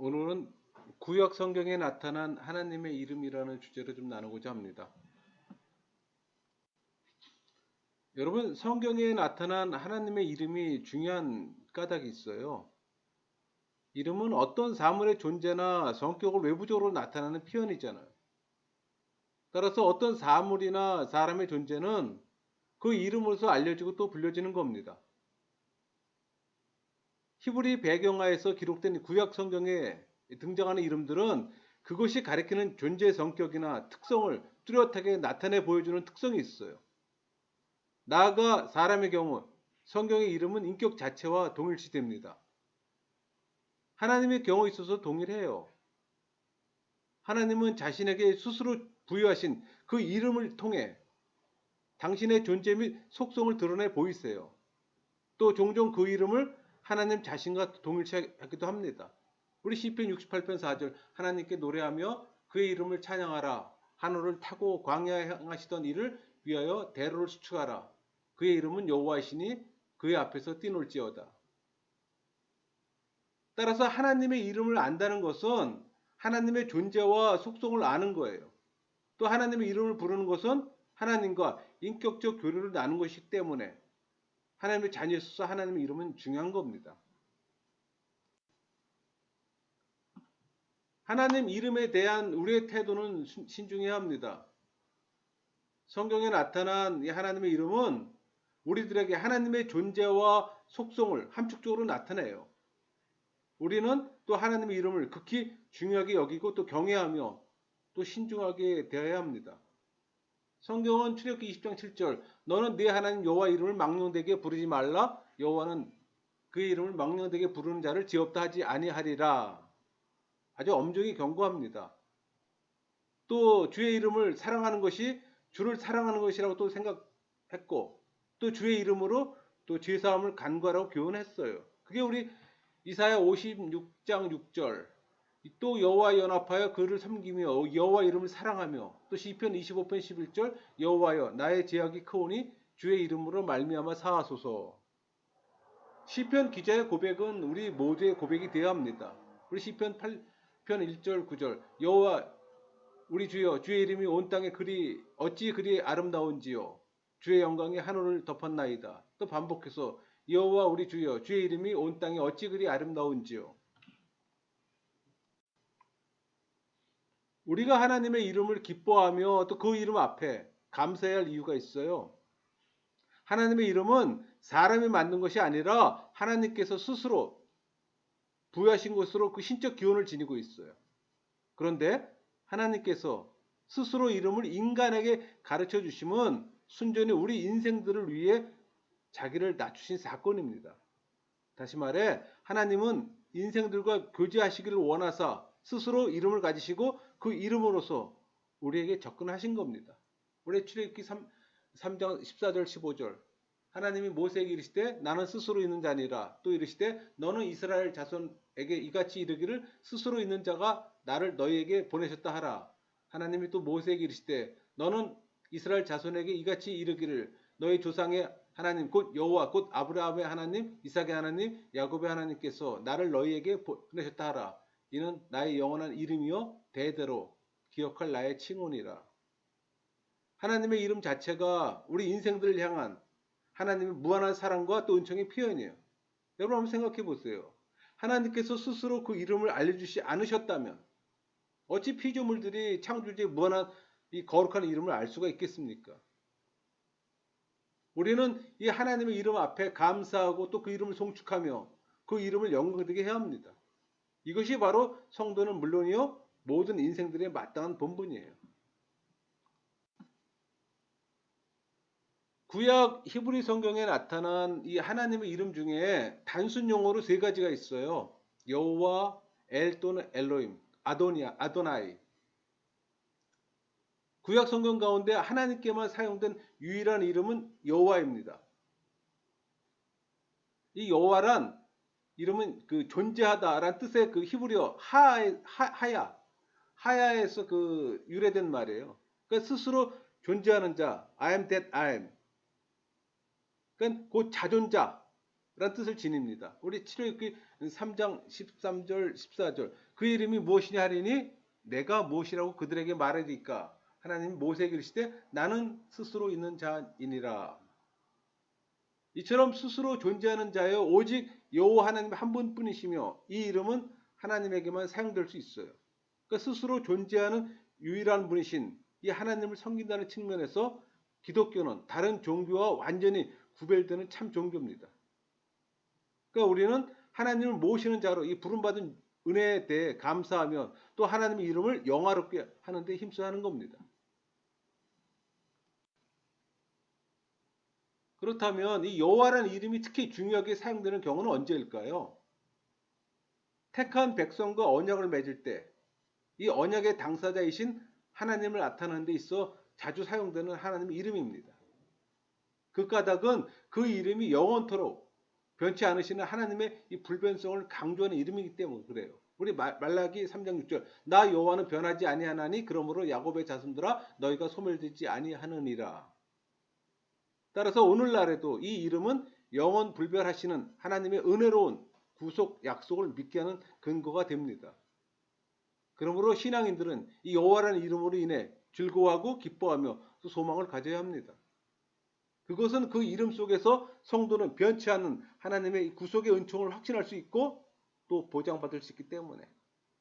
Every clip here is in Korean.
오늘은 구약 성경에 나타난 하나님의 이름이라는 주제로 좀 나누고자 합니다. 여러분, 성경에 나타난 하나님의 이름이 중요한 까닭이 있어요. 이름은 어떤 사물의 존재나 성격을 외부적으로 나타나는 표현이잖아요. 따라서 어떤 사물이나 사람의 존재는 그 이름으로서 알려지고 또 불려지는 겁니다. 히브리 배경화에서 기록된 구약 성경에 등장하는 이름들은 그것이 가리키는 존재의 성격이나 특성을 뚜렷하게 나타내 보여주는 특성이 있어요. 나아가 사람의 경우 성경의 이름은 인격 자체와 동일시됩니다. 하나님의 경우에 있어서 동일해요. 하나님은 자신에게 스스로 부여하신 그 이름을 통해 당신의 존재 및 속성을 드러내 보이세요. 또 종종 그 이름을 하나님 자신과 동일시하기도 합니다. 우리 시편 68편 4절 하나님께 노래하며 그의 이름을 찬양하라. 하늘을 타고 광야에 향하시던 이를 위하여 대로를 수축하라. 그의 이름은 여호와이시니 그의 앞에서 뛰놀지어다. 따라서 하나님의 이름을 안다는 것은 하나님의 존재와 속성을 아는 거예요. 또 하나님의 이름을 부르는 것은 하나님과 인격적 교류를 나눈 것이기 때문에 하나님의 자녀로서 하나님의 이름은 중요한 겁니다. 하나님 이름에 대한 우리의 태도는 신중해야 합니다. 성경에 나타난 이 하나님의 이름은 우리들에게 하나님의 존재와 속성을 함축적으로 나타내요. 우리는 또 하나님의 이름을 극히 중요하게 여기고 또 경외하며 또 신중하게 대해야 합니다. 성경은 출애굽기 20장 7절 너는 네 하나님 여호와 이름을 망령되게 부르지 말라. 여호와는 그의 이름을 망령되게 부르는 자를 지었다 하지 아니하리라. 아주 엄정히 경고합니다. 또 주의 이름을 사랑하는 것이 주를 사랑하는 것이라고 또 생각했고 또 주의 이름으로 또 죄사함을 간구하라고 교훈했어요. 그게 우리 이사야 56장 6절 또 여호와 연합하여 그를 섬기며 여호와 이름을 사랑하며 또 시편 25편 11절 여호와여 나의 죄악이 크오니 주의 이름으로 말미암아 사하소서. 시편 기자의 고백은 우리 모두의 고백이 되어야 합니다. 우리 시편 8편 1절 9절 여호와 우리 주여 주의 이름이 온 땅에 어찌 그리 아름다운지요. 주의 영광이 하늘을 덮었나이다. 또 반복해서 여호와 우리 주여 주의 이름이 온 땅에 어찌 그리 아름다운지요. 우리가 하나님의 이름을 기뻐하며 또 그 이름 앞에 감사해야 할 이유가 있어요. 하나님의 이름은 사람이 만든 것이 아니라 하나님께서 스스로 부여하신 것으로 그 신적 기원을 지니고 있어요. 그런데 하나님께서 스스로 이름을 인간에게 가르쳐 주심은 순전히 우리 인생들을 위해 자기를 낮추신 사건입니다. 다시 말해 하나님은 인생들과 교제하시기를 원하사 스스로 이름을 가지시고 그 이름으로서 우리에게 접근하신 겁니다. 우리 출애굽기 3장 14절 15절 하나님이 모세에게 이르시되 나는 스스로 있는 자니라. 또 이르시되 너는 이스라엘 자손에게 이같이 이르기를 스스로 있는 자가 나를 너희에게 보내셨다 하라. 하나님이 또 모세에게 이르시되 너는 이스라엘 자손에게 이같이 이르기를 너희 조상의 하나님 곧 여호와 곧 아브라함의 하나님 이삭의 하나님 야곱의 하나님께서 나를 너희에게 보내셨다 하라. 이는 나의 영원한 이름이요 대대로 기억할 나의 칭혼이라. 하나님의 이름 자체가 우리 인생들을 향한 하나님의 무한한 사랑과 또 은총의 표현이에요. 여러분 한번 생각해 보세요. 하나님께서 스스로 그 이름을 알려주시 않으셨다면 어찌 피조물들이 창조주의 무한한 이 거룩한 이름을 알 수가 있겠습니까? 우리는 이 하나님의 이름 앞에 감사하고 또 그 이름을 송축하며 그 이름을 영광되게 해야 합니다. 이것이 바로 성도는 물론이요 모든 인생들의 마땅한 본분이에요. 구약 히브리 성경에 나타난 이 하나님의 이름 중에 단순 용어로 세 가지가 있어요. 여호와, 엘 또는 엘로임, 아도나이. 구약 성경 가운데 하나님께만 사용된 유일한 이름은 여호와입니다. 이 여호와란 이름은 그 존재하다라는 뜻의 그 히브리어 하야에서 그 유래된 말이에요. 그러니까 스스로 존재하는 자, I am that I am. 그러니까 곧 자존자, 라는 뜻을 지닙니다. 우리 출애굽기 3장 13절 14절 그 이름이 무엇이냐 하리니 내가 무엇이라고 그들에게 말하리까 하나님이 모세에게 이르시되 나는 스스로 있는 자이니라. 이처럼 스스로 존재하는 자여 오직 여호와 하나님 한 분뿐이시며 이 이름은 하나님에게만 사용될 수 있어요. 그러니까 스스로 존재하는 유일한 분이신 이 하나님을 섬긴다는 측면에서 기독교는 다른 종교와 완전히 구별되는 참 종교입니다. 그러니까 우리는 하나님을 모시는 자로 이 부름받은 은혜에 대해 감사하며 또 하나님의 이름을 영화롭게 하는 데 힘써야 하는 겁니다. 그렇다면 이 여호와라는 이름이 특히 중요하게 사용되는 경우는 언제일까요? 택한 백성과 언약을 맺을 때 이 언약의 당사자이신 하나님을 나타내는 데 있어 자주 사용되는 하나님의 이름입니다. 그 까닭은 그 이름이 영원토록 변치 않으시는 하나님의 이 불변성을 강조하는 이름이기 때문에 그래요. 우리 말라기 3장 6절 나 여호와는 변하지 아니하나니 그러므로 야곱의 자손들아 너희가 소멸되지 아니하느니라. 따라서 오늘날에도 이 이름은 영원 불변하시는 하나님의 은혜로운 구속 약속을 믿게 하는 근거가 됩니다. 그러므로 신앙인들은 이 여호와라는 이름으로 인해 즐거워하고 기뻐하며 또 소망을 가져야 합니다. 그것은 그 이름 속에서 성도는 변치 않는 하나님의 구속의 은총을 확신할 수 있고 또 보장받을 수 있기 때문에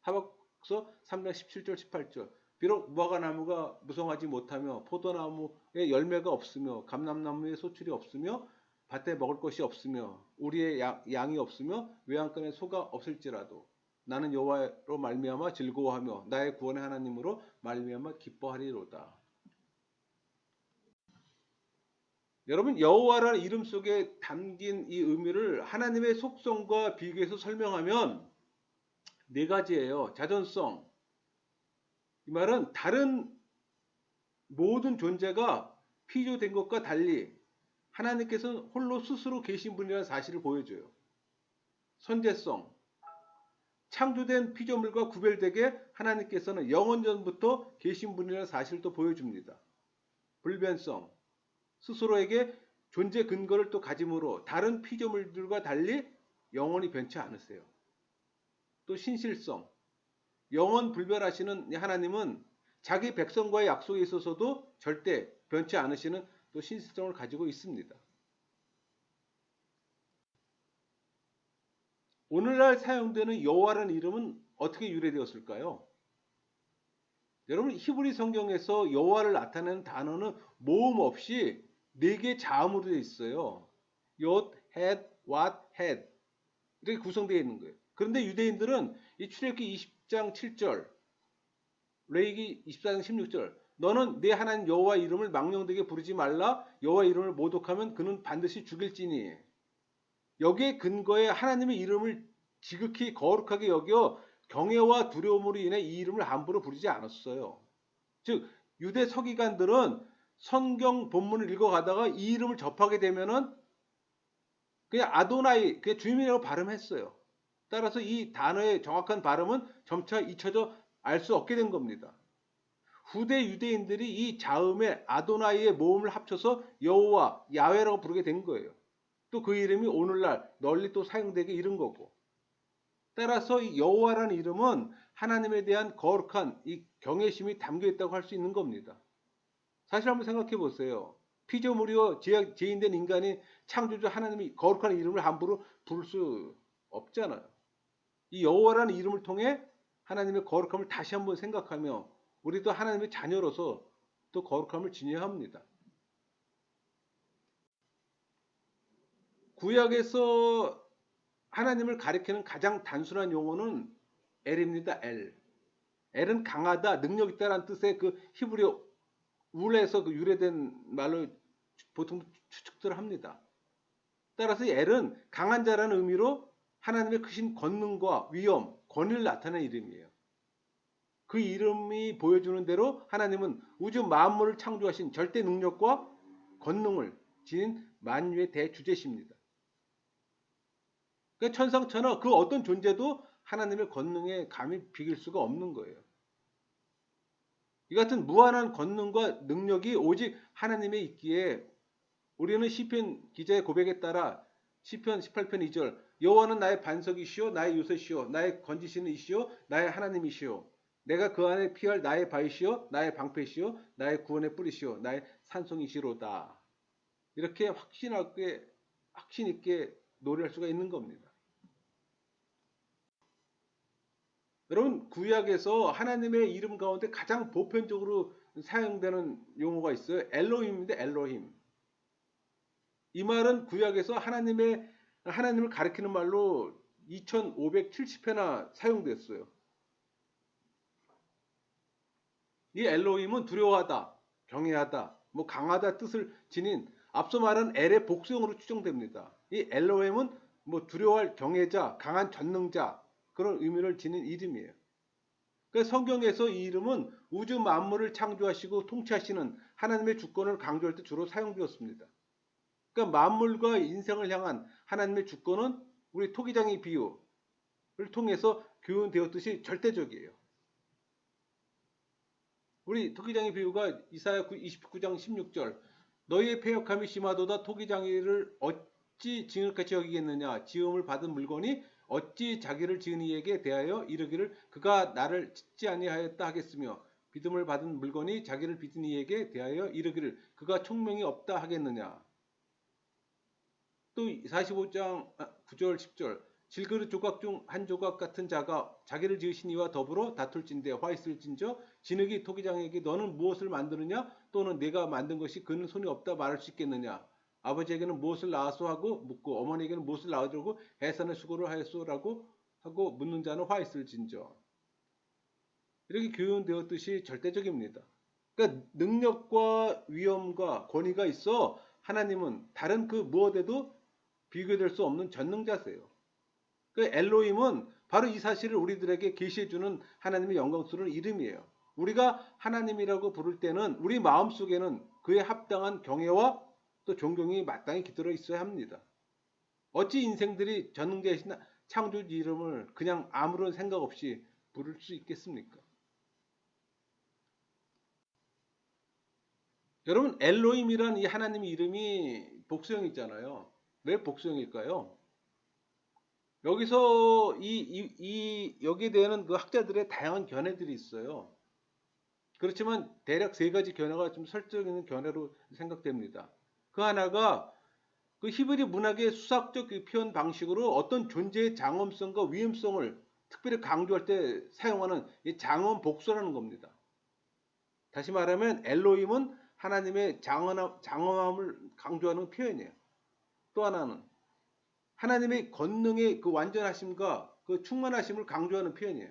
하박국서 3장 17절 18절 비록 무화과나무가 무성하지 못하며 포도나무에 열매가 없으며 감람나무에 소출이 없으며 밭에 먹을 것이 없으며 우리의 양이 없으며 외양간에 소가 없을지라도 나는 여호와로 말미암아 즐거워하며 나의 구원의 하나님으로 말미암아 기뻐하리로다. 여러분 여호와라는 이름 속에 담긴 이 의미를 하나님의 속성과 비교해서 설명하면 네 가지예요. 자존성. 이 말은 다른 모든 존재가 피조된 것과 달리 하나님께서는 홀로 스스로 계신 분이라는 사실을 보여줘요. 선제성. 창조된 피조물과 구별되게 하나님께서는 영원전부터 계신 분이라는 사실을 또 보여줍니다. 불변성. 스스로에게 존재 근거를 또 가짐으로 다른 피조물들과 달리 영원히 변치 않으세요. 또 신실성. 영원 불변하시는 하나님은 자기 백성과의 약속에 있어서도 절대 변치 않으시는 또 신실성을 가지고 있습니다. 오늘날 사용되는 여호와라는 이름은 어떻게 유래되었을까요? 여러분 히브리 성경에서 여호와를 나타내는 단어는 모음 없이 4개의 자음으로 되어 있어요. 옅, 헷, 왓, 헷 이렇게 구성되어 있는 거예요. 그런데 유대인들은 이 출애굽기 20장 7절, 레위기 24장 16절 너는 내 하나님 여호와 이름을 망령되게 부르지 말라 여호와 이름을 모독하면 그는 반드시 죽일지니 여기에 근거에 하나님의 이름을 지극히 거룩하게 여겨 경외와 두려움으로 인해 이 이름을 함부로 부르지 않았어요. 즉 유대 서기관들은 성경 본문을 읽어가다가 이 이름을 접하게 되면은 그냥 아도나이, 그냥 주님이라고 발음했어요. 따라서 이 단어의 정확한 발음은 점차 잊혀져 알 수 없게 된 겁니다. 후대 유대인들이 이 자음에 아도나이의 모음을 합쳐서 여호와, 야훼라고 부르게 된 거예요. 또 그 이름이 오늘날 널리 또 사용되게 이른 거고. 따라서 이 여호와라는 이름은 하나님에 대한 거룩한 이 경외심이 담겨 있다고 할 수 있는 겁니다. 사실 한번 생각해 보세요. 피조물이요 죄인된 인간이 창조주 하나님이 거룩한 이름을 함부로 부를 수 없잖아요. 이 여호와라는 이름을 통해 하나님의 거룩함을 다시 한번 생각하며 우리도 하나님의 자녀로서 또 거룩함을 지녀야 합니다. 구약에서 하나님을 가리키는 가장 단순한 용어는 엘입니다. 엘. 엘은 강하다, 능력 있다라는 뜻의 그 히브리어 울에서 그 유래된 말로 보통 추측들 합니다. 따라서 엘은 강한 자라는 의미로 하나님의 크신 권능과 위엄, 권위를 나타내는 이름이에요. 그 이름이 보여주는 대로 하나님은 우주 만물을 창조하신 절대 능력과 권능을 지닌 만유의 대주제십니다. 그러니까 천상천하 그 어떤 존재도 하나님의 권능에 감히 비길 수가 없는 거예요. 이 같은 무한한 권능과 능력이 오직 하나님의 있기에 우리는 시편 기자의 고백에 따라 시편 18편 2절 여호와는 나의 반석이시요 나의 요새시요 나의 건지시는 이시요 나의 하나님이시요 내가 그 안에 피할 나의 바위시요 나의 방패시요 나의 구원의 뿌리시요 나의 산성이시로다. 이렇게 확신 있게 노래할 수가 있는 겁니다. 여러분 구약에서 하나님의 이름 가운데 가장 보편적으로 사용되는 용어가 있어요. 엘로힘인데 엘로힘. 이 말은 구약에서 하나님을 가리키는 말로 2570회나 사용됐어요. 이 엘로힘은 두려워하다, 경외하다, 뭐 강하다 뜻을 지닌 앞서 말한 엘의 복수형으로 추정됩니다. 이 엘로힘은 뭐 두려워할 경외자, 강한 전능자 그런 의미를 지닌 이름이에요. 그러니까 성경에서 이 이름은 우주 만물을 창조하시고 통치하시는 하나님의 주권을 강조할 때 주로 사용되었습니다. 그러니까 만물과 인생을 향한 하나님의 주권은 우리 토기장의 비유를 통해서 교훈되었듯이 절대적이에요. 우리 토기장의 비유가 이사야 29장 16절 너희의 패역함이 심하도다 토기장이를 어찌 징을같이 여기겠느냐 지음을 받은 물건이 어찌 자기를 지은 이에게 대하여 이르기를 그가 나를 짓지 아니하였다 하겠으며 믿음을 받은 물건이 자기를 빚은 이에게 대하여 이르기를 그가 총명이 없다 하겠느냐. 또 45장 9절 10절 질그릇 조각 중 한 조각 같은 자가 자기를 지으신 이와 더불어 다툴진대 화 있을진저 진흙이 토기장에게 너는 무엇을 만드느냐 또는 내가 만든 것이 그는 손이 없다 말할 수 있겠느냐. 아버지에게는 무엇을 낳았소 하고 묻고 어머니에게는 무엇을 낳으려고 해산의 수고를 하였소라고 하고 묻는 자는 화 있을진저. 이렇게 교훈되었듯이 절대적입니다. 그러니까 능력과 위엄과 권위가 있어 하나님은 다른 그 무엇에도 비교될 수 없는 전능자세요. 그 엘로힘은 바로 이 사실을 우리들에게 계시해주는 하나님의 영광스러운 이름이에요. 우리가 하나님이라고 부를 때는 우리 마음속에는 그에 합당한 경외와 또 존경이 마땅히 깃들어 있어야 합니다. 어찌 인생들이 전능자이신 창조주 이름을 그냥 아무런 생각 없이 부를 수 있겠습니까? 여러분 엘로힘이란 이 하나님의 이름이 복수형이잖아요. 왜 복수형일까요? 여기서 여기에 대한 그 학자들의 다양한 견해들이 있어요. 그렇지만 대략 세 가지 견해가 좀 설득 있는 견해로 생각됩니다. 그 하나가 그 히브리 문학의 수학적 그 표현 방식으로 어떤 존재의 장엄성과 위험성을 특별히 강조할 때 사용하는 이 장엄 복수라는 겁니다. 다시 말하면 엘로힘은 하나님의 장엄함을 강조하는 표현이에요. 또 하나는 하나님의 권능의 그 완전하심과 그 충만하심을 강조하는 표현이에요.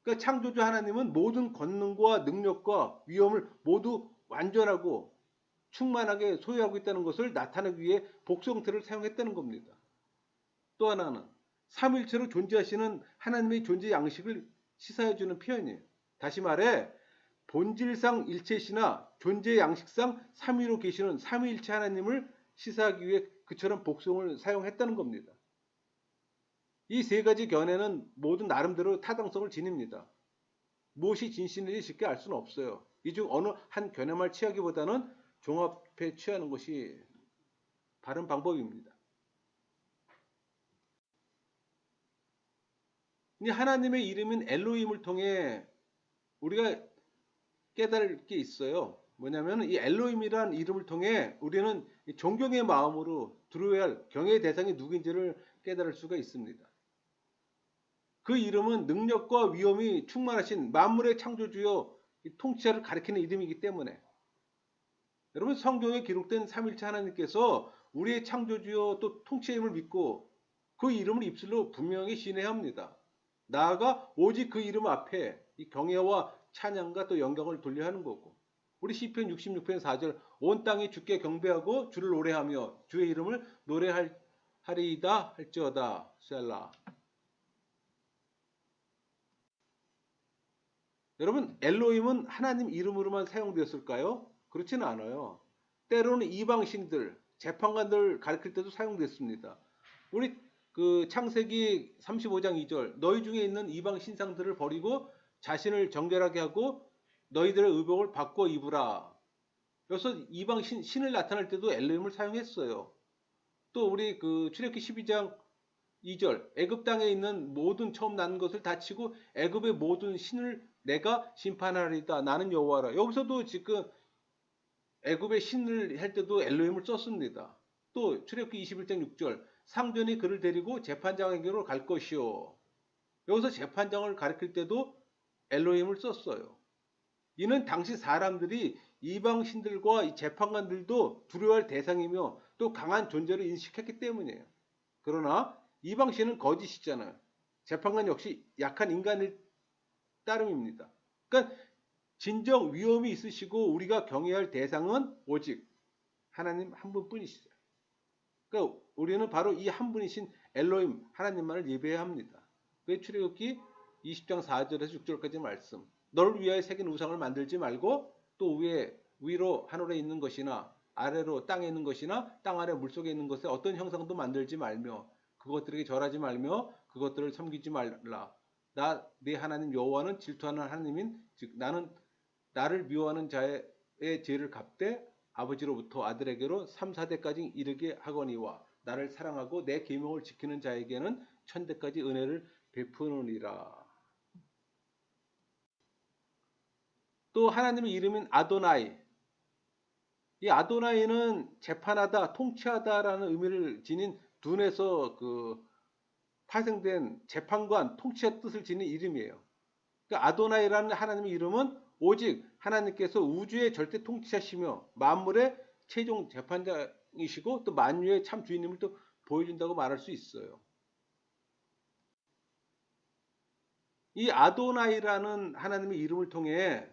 그러니까 창조주 하나님은 모든 권능과 능력과 위엄을 모두 완전하고 충만하게 소유하고 있다는 것을 나타내기 위해 복수 형태를 사용했다는 겁니다. 또 하나는 삼일체로 존재하시는 하나님의 존재 양식을 시사해주는 표현이에요. 다시 말해 본질상 일체시나 존재 양식상 삼위로 계시는 삼위일체 하나님을 시사하기 위해 그처럼 복수형을 사용했다는 겁니다. 이 세 가지 견해는 모두 나름대로 타당성을 지닙니다. 무엇이 진실인지 쉽게 알 수는 없어요. 이 중 어느 한 견해만 취하기보다는 종합해 취하는 것이 바른 방법입니다. 이 하나님의 이름인 엘로힘을 통해 우리가 깨달을 게 있어요. 뭐냐면 이 엘로힘이란 이름을 통해 우리는 존경의 마음으로 두려워야 할 경외의 대상이 누구인지를 깨달을 수가 있습니다. 그 이름은 능력과 위엄이 충만하신 만물의 창조주요 통치자를 가리키는 이름이기 때문에 여러분 성경에 기록된 삼일체 하나님께서 우리의 창조주요 또 통치의 힘을 믿고 그 이름을 입술로 분명히 시인해야 합니다. 나아가 오직 그 이름 앞에 이 경외와 찬양과 또 영광을 돌려야 하는 거고 우리 시편 66편 4절 온 땅이 주께 경배하고 주를 노래하며 주의 이름을 노래하리이다 할지어다 셀라. 여러분 엘로힘은 하나님 이름으로만 사용되었을까요? 그렇지는 않아요. 때로는 이방신들, 재판관들 가르칠 때도 사용됐습니다. 우리 그 창세기 35장 2절 너희 중에 있는 이방 신상들을 버리고 자신을 정결하게 하고 너희들의 의복을 바꿔 입으라. 여기서 이방 신을 나타낼 때도 엘로힘을 사용했어요. 또 우리 그 출애굽기 12장 2절 애굽 땅에 있는 모든 처음 난 것을 다 치고 애굽의 모든 신을 내가 심판하리다. 나는 여호와라. 여기서도 지금 애굽의 신을 할 때도 엘로힘을 썼습니다. 또 출애굽기 21장 6절 상전이 그를 데리고 재판장에게로 갈 것이요. 여기서 재판장을 가리킬 때도 엘로힘을 썼어요. 이는 당시 사람들이 이방 신들과 이 재판관들도 두려워할 대상이며 또 강한 존재를 인식했기 때문이에요. 그러나 이방 신은 거짓이잖아요. 재판관 역시 약한 인간일 따름입니다. 그러니까 진정 위험이 있으시고 우리가 경외할 대상은 오직 하나님 한 분뿐이시죠. 그러니까 우리는 바로 이 한 분이신 엘로힘 하나님만을 예배해야 합니다. 그 출애굽기 20장 4절에서 6절까지 말씀. 너를 위하여 새긴 우상을 만들지 말고 또 위로 하늘에 있는 것이나 아래로 땅에 있는 것이나 땅 아래 물속에 있는 것에 어떤 형상도 만들지 말며 그것들에게 절하지 말며 그것들을 섬기지 말라. 나 네 하나님 여호와는 질투하는 하나님인 즉 나를 미워하는 자의 죄를 갚되 아버지로부터 아들에게로 3, 4대까지 이르게 하거니와 나를 사랑하고 내 계명을 지키는 자에게는 천대까지 은혜를 베푸느니라. 또 하나님의 이름인 아도나이. 이 아도나이는 재판하다, 통치하다라는 의미를 지닌 둔에서 그 파생된 재판관, 통치의 뜻을 지닌 이름이에요. 그러니까 아도나이라는 하나님의 이름은 오직 하나님께서 우주의 절대 통치자시며 만물의 최종 재판장이시고 또 만유의 참 주인님을 또 보여준다고 말할 수 있어요. 이 아도나이라는 하나님의 이름을 통해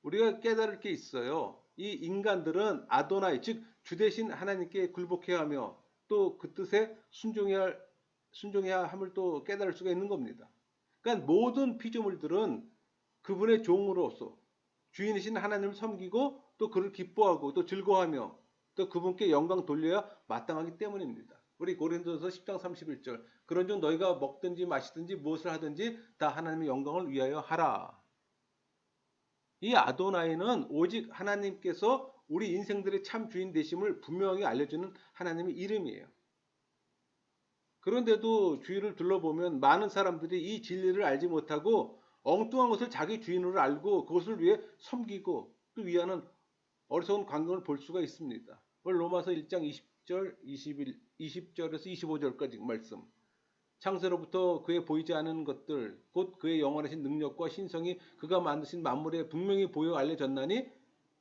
우리가 깨달을 게 있어요. 이 인간들은 아도나이 즉 주 대신 하나님께 굴복해야 하며 또 그 뜻에 순종해야 함을 또 깨달을 수가 있는 겁니다. 그러니까 모든 피조물들은 그분의 종으로서 주인이신 하나님을 섬기고 또 그를 기뻐하고 또 즐거워하며 또 그분께 영광 돌려야 마땅하기 때문입니다. 우리 고린도서 10장 31절 그런즉 너희가 먹든지 마시든지 무엇을 하든지 다 하나님의 영광을 위하여 하라. 이 아도나이는 오직 하나님께서 우리 인생들의 참 주인 되심을 분명히 알려주는 하나님의 이름이에요. 그런데도 주위를 둘러보면 많은 사람들이 이 진리를 알지 못하고 엉뚱한 것을 자기 주인으로 알고 그것을 위해 섬기고 또 위하는 어리석은 광경을 볼 수가 있습니다. 로마서 1장 20절에서 25절까지 말씀. 창세로부터 그의 보이지 않은 것들 곧 그의 영원하신 능력과 신성이 그가 만드신 만물에 분명히 보여 알려졌나니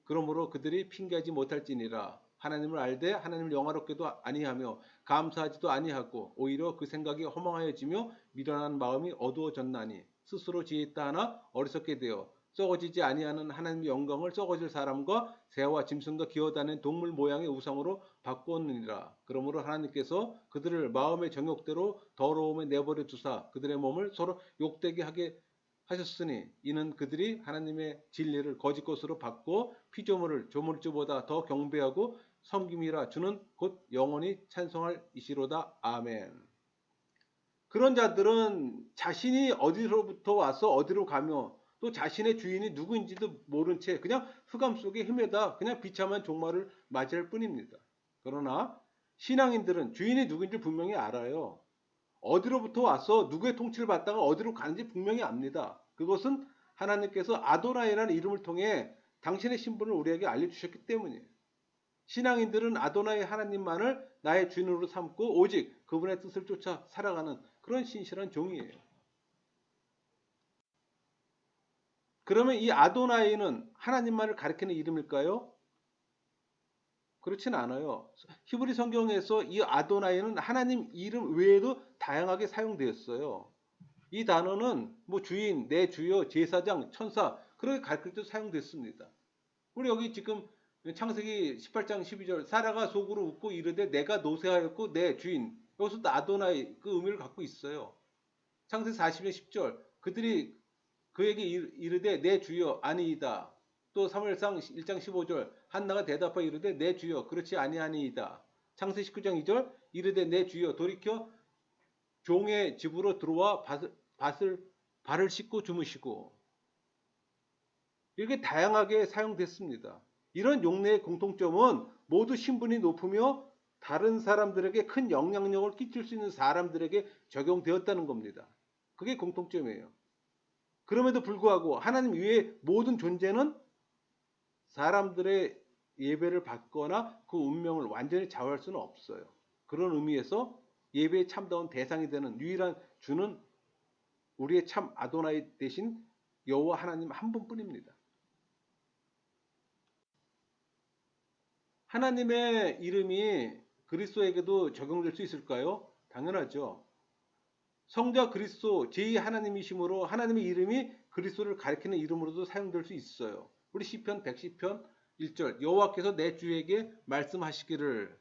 그러므로 그들이 핑계하지 못할지니라. 하나님을 알되 하나님을 영화롭게도 아니하며 감사하지도 아니하고 오히려 그 생각이 허망하여지며 미련한 마음이 어두워졌나니 스스로 지혜 있다 하나 어리석게 되어 썩어지지 아니하는 하나님의 영광을 썩어질 사람과 새와 짐승과 기어다니는 동물 모양의 우상으로 바꾸었느니라. 그러므로 하나님께서 그들을 마음의 정욕대로 더러움에 내버려 두사 그들의 몸을 서로 욕되게 하게 하셨으니 이는 그들이 하나님의 진리를 거짓 것으로 바꾸어 피조물을 조물주보다 더 경배하고 섬김이라 주는 곧 영원히 찬송할 이시로다. 아멘. 그런 자들은 자신이 어디로부터 와서 어디로 가며 또 자신의 주인이 누구인지도 모른 채 그냥 흑암 속에 헤매다 그냥 비참한 종말을 맞이할 뿐입니다. 그러나 신앙인들은 주인이 누구인지 분명히 알아요. 어디로부터 와서 누구의 통치를 받다가 어디로 가는지 분명히 압니다. 그것은 하나님께서 아도나이라는 이름을 통해 당신의 신분을 우리에게 알려주셨기 때문이에요. 신앙인들은 아도나이 하나님만을 나의 주인으로 삼고 오직 그분의 뜻을 쫓아 살아가는 그런 신실한 종이에요. 그러면 이 아도나이는 하나님만을 가리키는 이름일까요? 그렇진 않아요. 히브리 성경에서 이 아도나이는 하나님 이름 외에도 다양하게 사용되었어요. 이 단어는 뭐 주인, 내 주여, 제사장, 천사 그렇게 가르칠 때 사용됐습니다. 우리 여기 지금 창세기 18장 12절 사라가 속으로 웃고 이르되 내가 노새하였고 내 주인 여기서도 아도나이 그 의미를 갖고 있어요. 창세기 40장 10절 그들이 그에게 이르되 내 주여 아니이다. 또 사무엘상 1장 15절 한나가 대답하여 이르되 내 주여 그렇지 아니하니이다. 창세기 19장 2절 이르되 내 주여 돌이켜 종의 집으로 들어와 발을 씻고 주무시고 이렇게 다양하게 사용됐습니다. 이런 용례의 공통점은 모두 신분이 높으며 다른 사람들에게 큰 영향력을 끼칠 수 있는 사람들에게 적용되었다는 겁니다. 그게 공통점이에요. 그럼에도 불구하고 하나님 외의 모든 존재는 사람들의 예배를 받거나 그 운명을 완전히 좌우할 수는 없어요. 그런 의미에서 예배에 참다운 대상이 되는 유일한 주는 우리의 참 아도나이 대신 여호와 하나님 한 분뿐입니다. 하나님의 이름이 그리스도에게도 적용될 수 있을까요? 당연하죠. 성자 그리스도 제2 하나님이심으로 하나님의 이름이 그리스도를 가리키는 이름으로도 사용될 수 있어요. 우리 시편 110편 1절 여호와께서 내 주에게 말씀하시기를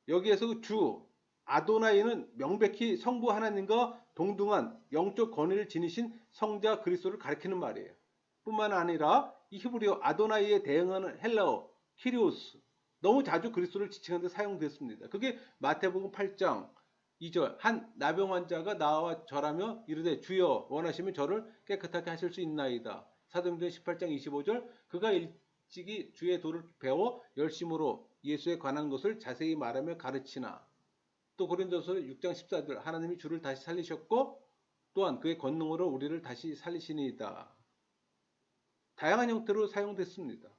여기에서 주 아도나이는 명백히 성부 하나님과 동등한 영적 권위를 지니신 성자 그리스도를 가리키는 말이에요. 뿐만 아니라 이 히브리어 아도나이에 대응하는 헬라어 키리오스 너무 자주 그리스도를 지칭하는 데 사용됐습니다. 그게 마태복음 8장 2절 한 나병 환자가 나와 절하며 이르되 주여 원하시면 저를 깨끗하게 하실 수 있나이다. 사도행전 18장 25절 그가 일찍이 주의 도를 배워 열심으로 예수에 관한 것을 자세히 말하며 가르치나. 또 고린도서 6장 14절 하나님이 주를 다시 살리셨고 또한 그의 권능으로 우리를 다시 살리시니이다. 다양한 형태로 사용됐습니다.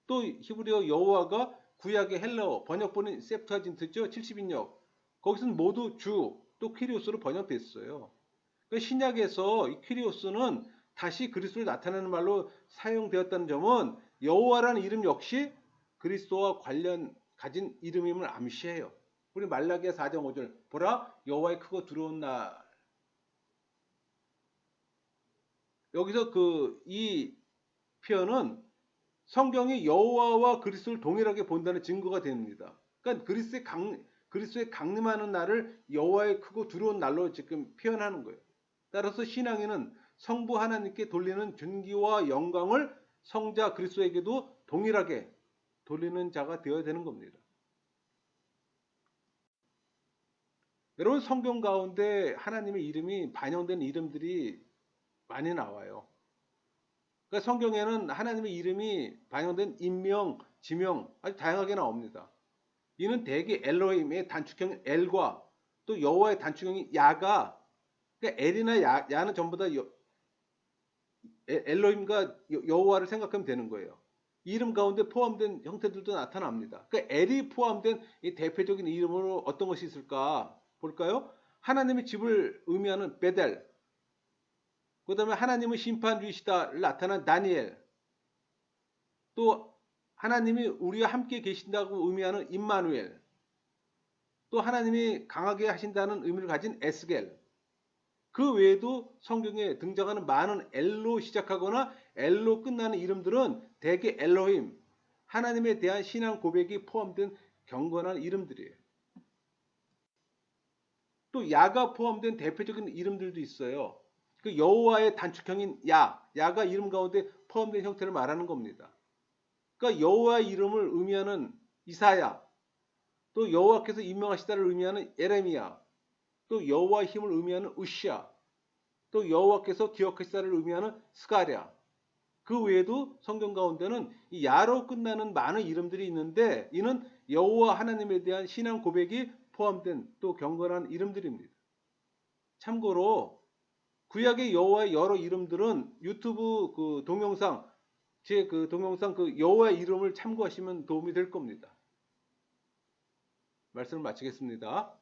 또 히브리어 여호와가 구약의 헬라어 번역본인 septuagin트죠 70인역 거기서는 모두 주 또 키리오스로 번역됐어요. 그러니까 신약에서 이 키리오스는 다시 그리스도를 나타내는 말로 사용되었다는 점은 여호와라는 이름 역시 그리스도와 관련 가진 이름임을 암시해요. 우리 말라기야 4장 5절 보라 여호와의 크고 두려운 날 여기서 이 표현은 성경이 여호와와 그리스도를 동일하게 본다는 증거가 됩니다. 그러니까 그리스도의 강림하는 날을 여호와의 크고 두려운 날로 지금 표현하는 거예요. 따라서 신앙인은 성부 하나님께 돌리는 존귀와 영광을 성자 그리스도에게도 동일하게 돌리는 자가 되어야 되는 겁니다. 여러분 성경 가운데 하나님의 이름이 반영된 이름들이 많이 나와요. 그러니까 성경에는 하나님의 이름이 반영된 인명, 지명 아주 다양하게 나옵니다. 이는 대개 엘로힘의 단축형 엘과 또 여호와의 단축형인 야가 그러니까 엘이나 야는 전부 다 엘로힘과 여호와를 생각하면 되는 거예요. 이름 가운데 포함된 형태들도 나타납니다. 그러니까 엘이 포함된 이 대표적인 이름으로 어떤 것이 있을까 볼까요? 하나님의 집을 의미하는 베델, 그 다음에 하나님은 심판주이시다를 나타난 다니엘, 또 하나님이 우리와 함께 계신다고 의미하는 임마누엘, 또 하나님이 강하게 하신다는 의미를 가진 에스겔, 그 외에도 성경에 등장하는 많은 엘로 시작하거나 엘로 끝나는 이름들은 대개 엘로힘, 하나님에 대한 신앙 고백이 포함된 경건한 이름들이에요. 또 야가 포함된 대표적인 이름들도 있어요. 그 여호와의 단축형인 야가 이름 가운데 포함된 형태를 말하는 겁니다. 그러니까 여호와의 이름을 의미하는 이사야, 또 여호와께서 임명하시다를 의미하는 에레미야, 또 여호와의 힘을 의미하는 우시야, 또 여호와께서 기억하시다를 의미하는 스가랴. 그 외에도 성경 가운데는 이 야로 끝나는 많은 이름들이 있는데 이는 여호와 하나님에 대한 신앙 고백이 포함된 또 경건한 이름들입니다. 참고로 구약의 여호와의 여러 이름들은 유튜브 동영상 제 동영상 여호와의 이름을 참고하시면 도움이 될 겁니다. 말씀을 마치겠습니다.